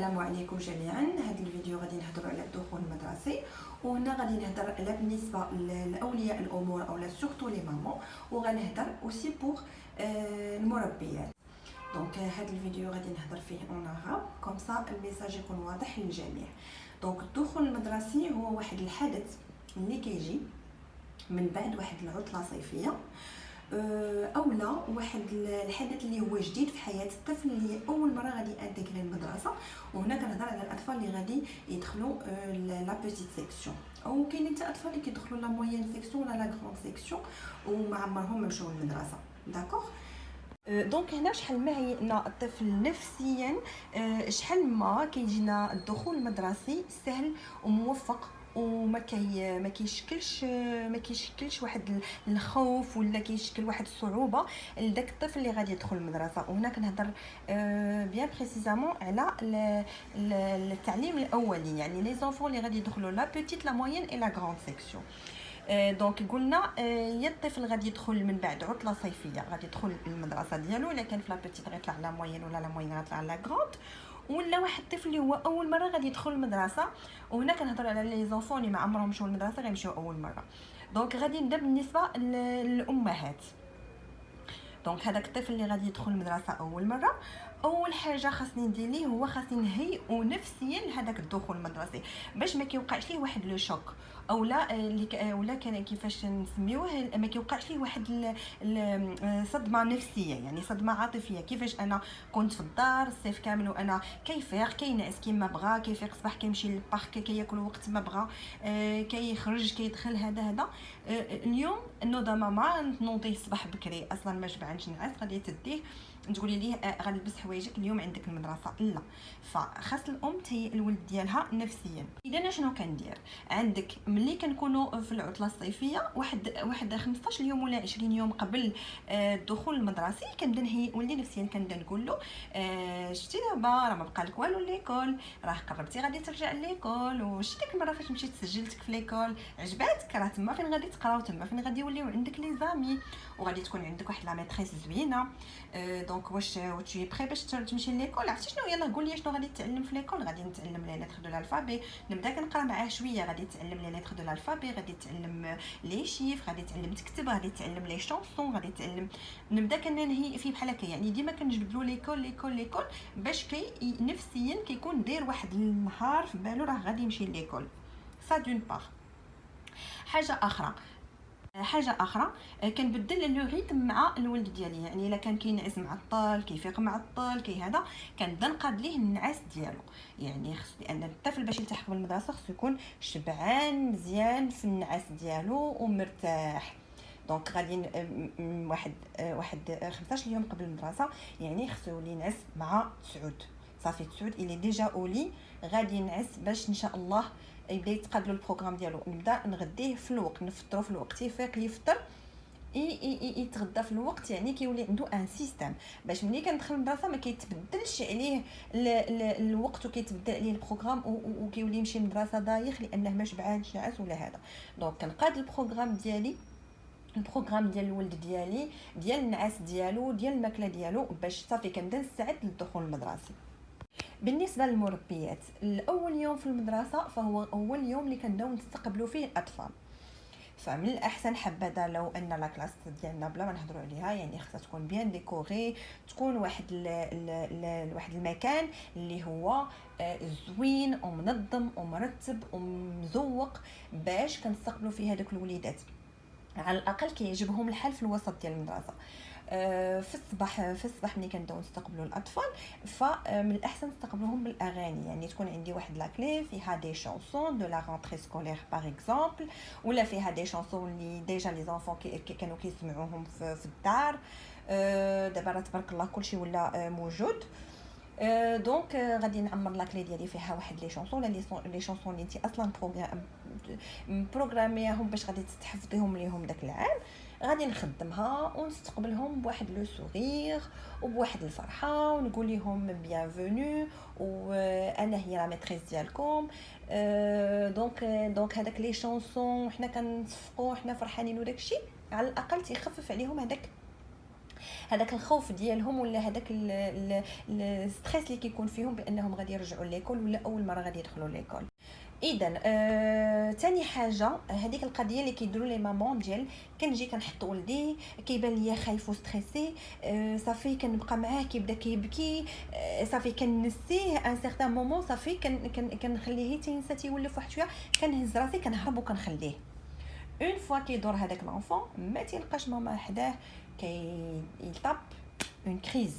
السلام عليكم جميعا. هذا الفيديو غادي نهضروا على الدخول المدرسي، وهنا غادي نهضر على بالنسبه لاولياء الامور اولا سورتو لي مامون، وغنهضر اوسي بوغ المربيات. دونك هذا الفيديو غادي نهضر فيه اون عرب كوم سا الميساج يكون واضح للجميع. دونك الدخول المدرسي هو واحد الحدث اللي كيجي من بعد واحد العطله صيفيه اولا واحد الحدث اللي هو جديد في حياه الطفل، اللي اول مره غادي انتيغري المدرسه. وهنا كنهضر على الاطفال اللي غادي يدخلوا لا بيتيت سيكسيون، او كاينين حتى اطفال اللي كيدخلوا لا موين سيكسيون ولا لا غران سيكسيون وما عمرهم ما مشاو للمدرسه. داكوغ. دونك هنا شحال ما عينا الطفل نفسيا، شحال ما كيجينا الدخول المدرسي سهل وموفق، وما ما كيشكلش واحد الخوف ولا كيشكل واحد الصعوبه لذاك الطفل اللي غادي يدخل المدرسه. وهنا كنهضر بيان بريسيزامون على التعليم الاولي، يعني لي زونفون اللي غادي يدخلوا لا بيتيت لا موين اي لا غراند سيكسيون. دونك قلنا يا الطفل غادي يدخل من بعد عطله صيفيه غادي يدخل المدرسه ديالو، الا كان في لا بيتيت غيطلع لا موين ولا لا موين غيطلع لا غراند، ولا واحد الطفل اللي هو اول مره غادي يدخل المدرسه. وهنا كنهضر على لي زونفون اللي ما عمرهم مشاو للمدرسه غيمشيو اول مره. دونك غادي نبدا بالنسبه للامهات. دونك هذاك الطفل اللي غادي يدخل المدرسه اول مره، اول حاجه خاصني ندير ليه هو خاصني نهيئو نفسيا لهذاك الدخول المدرسي باش ما كيوقعش ليه واحد لو شوك، اولا ولا كان كيفاش نسميوه، ما كيوقعش ليه واحد صدمه نفسيه، يعني صدمه عاطفيه. كيفاش انا كنت في الدار الصيف كامل وانا كيفيق كينعس كيما بغا، كيفيق الصباح كيمشي للبارك كياكل وقت ما بغا، كيخرج كيدخل هذا. اليوم نوضه ماما نوضي الصباح بكري اصلا ما شبعانش نعس، غادي تديه تقولي ليه غنلبس حوايجك اليوم عندك المدرسه، لا. فخاص الام تهيئ الولد ديالها نفسيا. اذا انا شنو كندير؟ عندك ملي كنكونوا في العطله الصيفيه واحد 15 يوم ولا 20 يوم قبل الدخول المدرسي كنبدا نهيئ ولدي نفسيا. كنبدا نقول له شتي دابا راه ما بقى لك والو ليكول، راه قربتي غادي ترجع ليكول، وشتي ديك المره فاش مشيت سجلتك في ليكول عجباتك، راه تما فين غادي تقراو، تما فين غادي يوليو عندك لي زامي، وغادي تكون عندك واحد لا ميتريس زوينه. دونك واش تي بري باش تمشي ليكول؟ عرفتي شنو؟ يلاه قول لي شنو غادي تتعلم في ليكول. غادي نتعلم لي ليتر دو الالفابي، نبدا كنقرا معاه شويه، غادي تتعلم لي ليتر دو الالفابي، غادي تتعلم لي شيف، غادي تعلم تكتب، غادي تعلم لي شونسون، غادي تعلم. نبدا كننهي فيه بحال هكا، يعني ديما كنجبد له ليكول باش نفسيا كيكون داير واحد النهار في بالو راه غادي يمشي ليكول. سا دون بار. حاجه اخرى كنبدل لو ريتم مع الولد ديالي، يعني الا كان كينعس معطل كيفيق معطل هذا كنبدا نقاد ليه النعاس ديالو. يعني خص لان الطفل باش يلتحق بالمدرسه خصو يكون شبعان مزيان في النعاس ديالو ومرتاح. دونك غادي واحد 15 يوم قبل المدرسه يعني خصو يولي ينعس مع تسعود. صافي تسعود اللي ديجا اولي غادي ينعس باش ان شاء الله يبدا يتقاد له البروغرام ديالو. نبدا نغديه في الوقت، نفطرو في الوقت، يفيق يفطر يتغدى في الوقت، يعني كيولي عنده ان سيستم باش ملي كندخل المدرسه ما كيتبدلش عليه الوقت وكيتبدل عليه البروغرام وكيولي يمشي للمدرسه دايخ لانه ما شبعانش نعس ولا هذا. دونك كنقاد البروغرام ديالي، البروغرام ديال الولد ديالي، ديال النعاس ديالو، ديال الماكله ديالو، باش صافي كنبدا نستعد للدخول المدرسي. بالنسبه للمربيات، الاول يوم في المدرسه فهو اول يوم اللي كنبداو نستقبلوا فيه الاطفال. فمن الاحسن حبذا لو ان لا كلاس ديالنا بلا ما نهضروا عليها، يعني خصها تكون بيان ديكوري، تكون واحد واحد المكان اللي هو زوين ومنظم ومرتب ومزوق باش كنستقبلوا فيه هذوك الوليدات. على الاقل كيعجبهم الحال في الوسط ديال المدرسه. في الصباح ملي كنبداو نستقبلوا الاطفال فمن الاحسن نستقبلوهم بالاغاني، يعني تكون عندي واحد لا كلي فيها دي شانسون دو لا رونتري سكولير باغ اكزومبل، ولا فيها دي شانسون اللي ديجا لي زونفون كانوا كيسمعوهم في الدار. دابا راه تبارك الله كلشي ولا موجود. دونك غادي نعمر لا كلي ديالي فيها واحد لي شونسون ولا لي شونسون اللي انت اصلا بروغراميهم باش غادي تحفظيهم ليهم داك العام. غادي نخدمها ونستقبلهم بواحد لو سورير وبواحد الفرحه ونقول لهم بيانفونو وانا هي لا ميتريس ديالكم. دونك هذاك لي شونسون حنا كنصفقوا حنا فرحانين وداكشي على الاقل تيخفف عليهم هذاك هذاك الخوف ديالهم ولا هذاك الستريس اللي كيكون فيهم بانهم غادي يرجعوا ليكول ولا اول مره غادي يدخلوا ليكول. اذا ثاني حاجه هذيك القضيه اللي كيديروا لي مامون ديال كنجي كنحط ولدي كيبان ليا خايف وستريسي، صافي كنبقى معاه كيبدا كيبكي، صافي كنسيه ان سيغتان مومون، صافي كنخليه تينسى تيولف واحد شويه، كنهز راسي كنهرب وكنخليه. اون فوا كيدور هذاك لونفون ما تيلقاش ماما حداه يطاب اون كريز،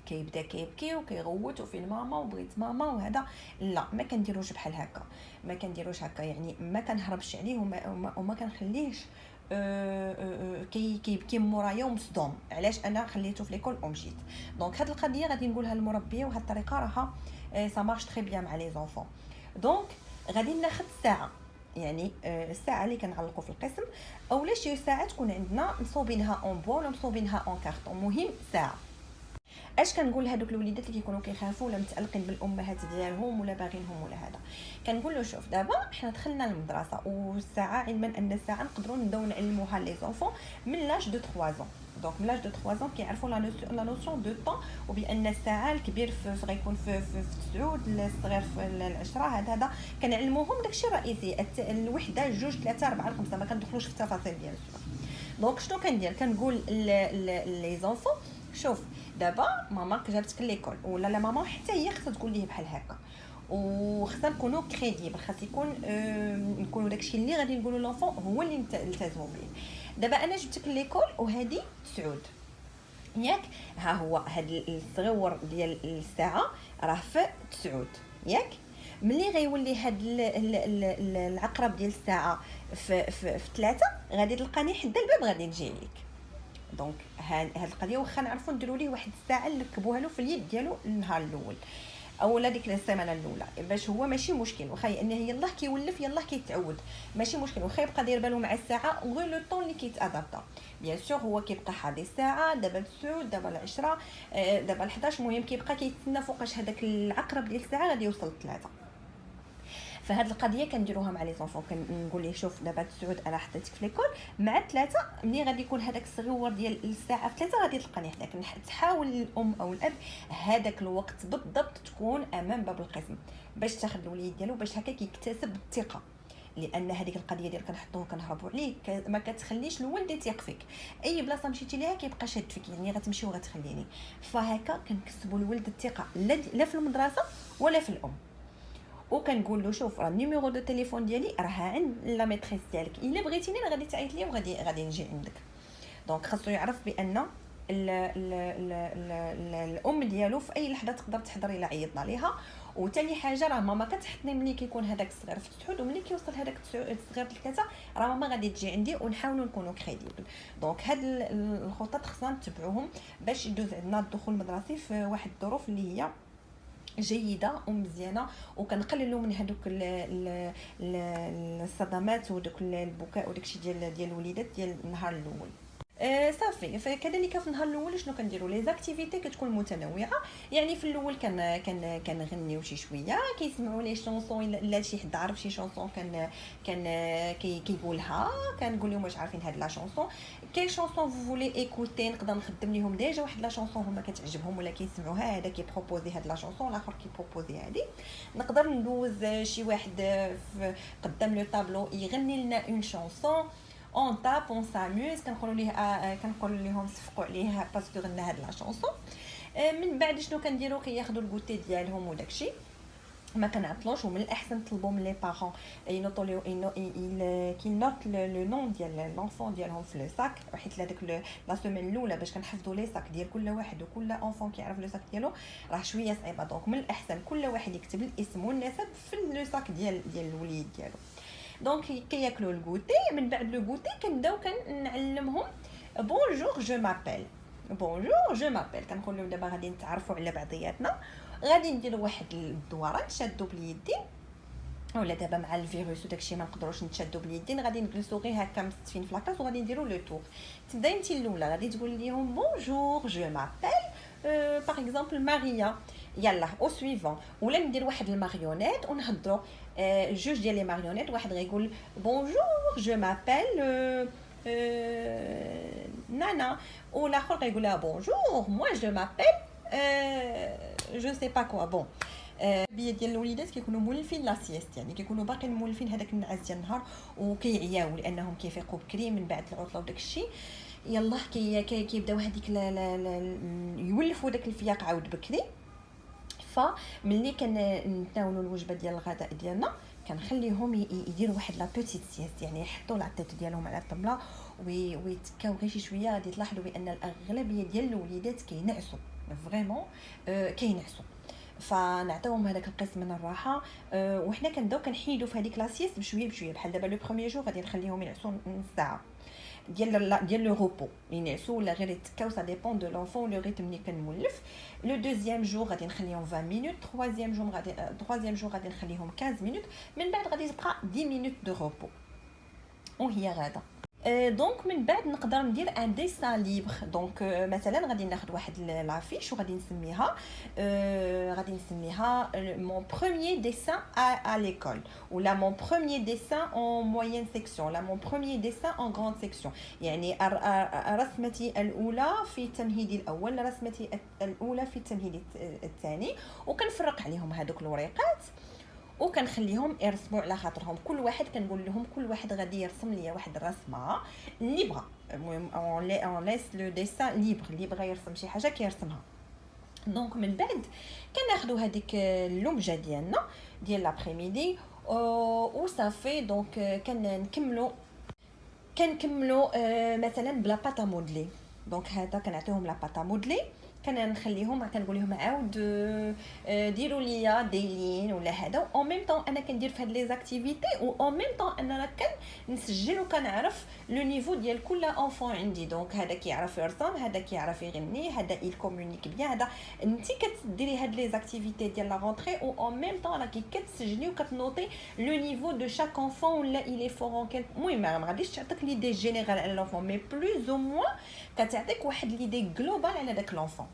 كيبدا كيبكي وكيغوت وفين ماما وبغيت ماما وهذا. لا ما كنديروش بحال هكا، ما كنديروش هكا، يعني ما كنهربش عليه وما كنخليهش كيبكي مورايا ومصدوم علاش انا خليته في ليكول ومشيت. دونك هاد القضيه غادي نقولها للمربيه، وهاد الطريقه راها سا مارش تري بيان مع لي زونفون. دونك غادي ناخذ ساعه، يعني الساعه اللي كنعلقوا في القسم، اولا شي ساعه تكون عندنا مصوبينها اون بوا ولا مصوبينها اون كارطون، مهم ساعه. اش كنقول لهذوك الوليدات اللي كيكونوا كيخافوا ولا متعلقين بالامهات ديالهم ولا باغينهم ولا هذا، كنقول له شوف دابا حنا دخلنا للمدرسه والساعه، علما ان الساعه نقدروا نبداو نعلموها لي زونفون من لاج دو 3 ans. دونك من لاج دو 3 ans كيعرفوا لا نوسيون دو طون، وبان الساعه الكبير غيكون في 9، الصغير في 10. هذا كنعلموهم داكشي الرئيسي، الوحده، جوج، 3، 4، 5، ما كندخلوش في التفاصيل ديال السؤال. دونك شنو كندير؟ كنقول لي زونفون شوف دابا ماماك جابتك ليكول، ولا لا ماما حتى هي خصها تقول ليه بحال هكا، وخصنا نكونوا كريديبل، خاص يكون نكونوا داكشي اللي غادي نقولوا لونفون هو اللي نلتزموا به. دابا انا جبتك ليكول وهذه سعود ياك، ها هو هاد الصغور ديال الساعه راه في سعود ياك. ملي غيولي هاد العقرب ديال الساعه في 3 غادي تلقاني حدا الباب غادي نجي ليك. دونك هاد القضيه واخا نعرفوا نديروا ليه واحد الساعه نركبوها له في اليد ديالو النهار الاول اولا ديك السيمانه الاولى، باش هو ماشي مشكل واخا ان هي يلاه كيولف يلاه كيتعود، ماشي مشكل واخا يبقى داير بالو مع الساعه غير لو طون اللي كيتادابتا. بيان سور هو كيبقى حاضي الساعه، دابا 9، دابا 10، دابا 11، المهم كيبقى كيتسنى فوقاش هذاك العقرب ديال الساعه غادي يوصل 3. فهاد القضيه كنديروها مع لي زونفون، كنقول ليه شوف دابا تسعود انا حطيتك في ليكول مع 3، ملي غادي يكون هذاك الصغيور ديال الساعه في 3 غادي تلقاني حداك. تحاول الام او الاب هذاك الوقت بالضبط تكون امام باب القسم باش تاخذ الوليد ديالو، باش هكا كيكتسب الثقه، لان هذيك القضيه ديال كنحطوه كنهربوا عليه ما كتخليش الولد يثيق فيك. اي بلاصه مشيتي ليها كيبقى شاد فيك، يعني غتمشي وغتخليني. فهكا كنكسبوا الولد الثقه لا في المدرسه ولا في الام. وكنقول له شوف راه النيميرو دو تليفون ديالي راه عند لا ميتريس ديالك، الا بغيتيني راه غادي تعيط لي وغادي نجي عندك. دونك خاصو يعرف بان الام ديالو في اي لحظه تقدر تحضر الا عيطنا ليها. وثاني حاجه راه ماما كتحطني ملي كيكون هذاك الصغير في السحود، وملي كيوصل هذاك الصغير ل3 راه ماما غادي تجي عندي، ونحاولوا نكونوا كريديبل. دونك هاد الخطط خصنا نتبعوهم باش يدوز عندنا الدخول المدرسي في واحد الظروف اللي هي جيده ومزيانه، وكنقللوا من هذوك الصدمات ودوك البكاء وداكشي ديال الوليدات ديال النهار الاول. صافي. فكذلك في النهار الاول شنو كنديروا؟ لي زاكتيفيتي كتكون متنوعه، يعني في الاول كنغنيو شي شويه، كيسمعوا لي شونسون الا شي حد عارف شي شونسون كان كيقولها، كنقول لهم واش عارفين هاد لا شونسون، كاين شونسون فو فولي ايكوتي نقدر نخدم لهم ديجا واحد لا شونسون هما كتعجبهم ولا كيسمعوها، هذا كيبروبوزي هاد لا شونسون، الاخر كيبروبوزي هادي. نقدر ندوز شي واحد قدام لو طابلو يغني لنا اون شونسون، اون طاب اون ساموز، كنقول لهم صفقوا عليها باسكو غنى هاد لا شونسون. من بعد شنو كنديروا؟ كياخذوا الكوتي ديالهم وداكشي، ما كنعطلوش. ومن الاحسن طلبوا من لي بارون ينوطوا كي نوت لو نون ديال لونفون ديالهم في لو ساك، حيت هذاك لا سيمين الاولى باش كنحفظوا لي ساك ديال كل واحد وكل اونفون كيعرف لو ساك ديالو راه شويه صعيبه. دونك من الاحسن كل واحد يكتب الاسم والنسب في لو ساك ديال الوليد ديالو. دونك كياكلوا الكوتي، من بعد لو كوتي كنبداو كنعلمهم بونجور جو مابيل. بونجور جو مابيل كنقول لهم دابا غادي نتعرفوا على بعضياتنا، غادي نديروا واحد الدوره نشادوا باليدين، ولا دابا مع الفيروس وداكشي ما نقدروش نتشادوا باليدين، غادي نجلسوا غير هكا مستفين في لاكلاس وغادي نديروا لو تور. تبداي انت الاولى غادي تقول لهم بونجور جو مابيل باغ اكزومبل ماريا، يلا او سويفون. ولا ندير واحد الماريونيت ونهضروا جوج ديال لي ماريونيت، واحد غيقول بونجور جو مابيل نانا، والاخر غيقول لها بونجور موا جو مابيل جو سي با كوا بون. التربيه ديال الوليدات كيكونوا مولفين لا سيست، يعني كيكونوا باقيين مولفين هذاك النعاس ديال النهار وكيعياو لانهم كيفيقوا بكري من بعد العطله وداك الشيء. يلاه كيبداو هذيك يولفوا داك الفياق عاود بكري. فملي كنتناولوا الوجبه ديال الغداء ديالنا كنخليهم يديروا واحد لا بوتيت سيست، يعني يحطوا العطيط ديالهم على الطبله ويتكاو غير شي شويه. غادي تلاحظوا بان الاغلبيه ديال الوليدات كينعسوا فريمون كينعسوا، فنعطيوهم هذاك القسم من الراحه. وحنا كنبداو كنحيدوا في هذيك لا سيست بشويه بشويه. بحال دابا لو بروميير جور غادي نخليهم ينعسوا نص ساعه ديال لو روبو ينعسوا ولا غير يتكاو، سا ديبون دو لونفون لو ريتم اللي كنولف. لو دوزيام جور غادي نخليهم 20 مينوت، troisième جور غادي نخليهم 15 مينوت، من بعد غادي تبقى 10 مينوت دو روبو وهي غادا. دونك من بعد نقدر ندير ان ديسان ليبر. دونك مثلا غادي ناخذ واحد لافيش وغادي نسميها mon premier dessin à l'école ou là mon premier dessin en moyenne section là mon premier dessin en grande section. يعني رسمتي الاولى في التمهيدي الاول، رسمتي الاولى في التمهيدي الثاني، وكنفرق عليهم هذوك الوريقات وكنخليهم يرسموا على خاطرهم. كل واحد كنقول لهم كل واحد غادي يرسم ليا واحد الرسمه اللي بغا. المهم اون ليس لو ديسان ليبر، اللي بغا يرسم شي حاجه كيرسمها. دونك من بعد كناخذوا هذيك اللومجه ديالنا ديال لابريميدي وصافي. دونك كنكملوا مثلا بلا باتا مودلي. دونك هذا كنعطيهم لا باتا مودلي، كنخليهم كنقول لهم عاود ديروا ليا ديلين ولا هذا. او ميم طون انا كندير في هاد لي زاكتيفيتي او ميم طون انا كنسجل وكنعرف لو نيفو ديال كل انفون عندي. دونك هذا كيعرف يرسم، هذا كيعرف يغني، هذا يل كومونيك بيان. هذا انت كتديري هاد لي زاكتيفيتي ديال لا رونتري او ميم طون راكي كتسجلي وكتنوطي لو نيفو دو شاك انفون ولا الي فور اون كيل. المهم ما غاديش تعطيك ليدي جينيرال على لونفون، مي بلوز او موان كتعطيك واحد ليدي جلوبال على داك لونفون.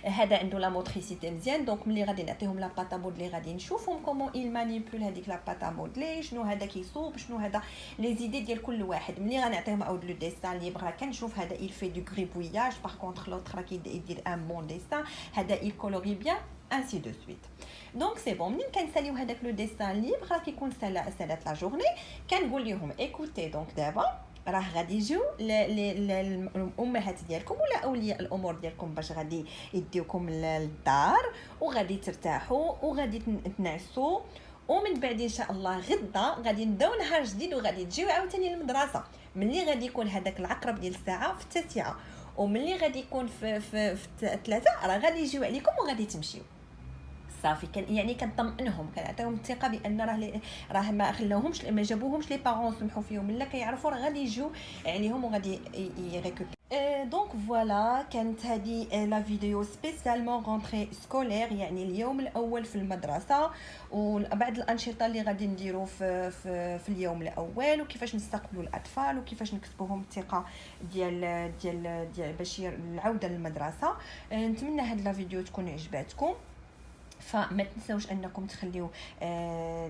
هذا عنده لا موتريسيتي مزيان. دونك ملي غادي نعطيهم لا باتا مودلي غادي نشوفهم كومون il مانيبول هذيك لا باتا مودلي، شنو هذا كيصوب، شنو هذا لي زيدي ديال كل واحد. ملي غنعطيهم عاود لو ديسان ليبر راه كنشوف هذا il fait du gribouillage باغ كونطخ لوطر راه كيدير ان بون ديسان، هذا il colorie bien ainsi de suite. دونك سي بون. منين كنساليو هذاك لو ديسان ليبر راه كيكون سالات لا جورني. كنقول لهم ايكوتي دونك دابا راه غادي يجيو الامهات ديالكم ولا اولياء الامور ديالكم باش غادي يديوكم للدار وغادي ترتاحوا وغادي تنعسوا، ومن بعد ان شاء الله غدا غادي نبداو نهار جديد وغادي تجيو عاوتاني للمدرسه. ملي غادي يكون هذاك العقرب ديال الساعه في 9 وملي غادي يكون في 3 راه غادي يجيو عليكم وغادي تمشيو صافي. يعني كنطمئنهم كنعطيهم الثقه بان راه ما خلاوهمش ما جابوهمش لي بارون سمحوا فيهم، لا كيعرفوا راه غادي يجيو عليهم وغادي يريكوبير. دونك فوالا كانت هذه لا فيديو سبيسيالمون رونتري سكولير، يعني اليوم الاول في المدرسه وبعض الانشطه اللي غادي نديرو في اليوم الاول، وكيفاش نستقبلوا الاطفال وكيفاش نكسبوهم الثقه ديال باش العوده للمدرسه. نتمنى هاد لا فيديو تكون عجباتكم، فما تنساوش انكم تخليو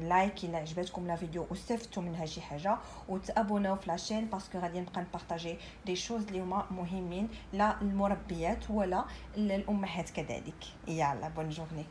لايك الا عجبتكم لا فيديو واستفدتوا منها شي حاجه، وتابوناو في لاشين باسكو غادي نبقى نبارطاجي دي شوز اللي هما مهمين لا المربيات ولا الامهات كذلك. يلا بون جورني.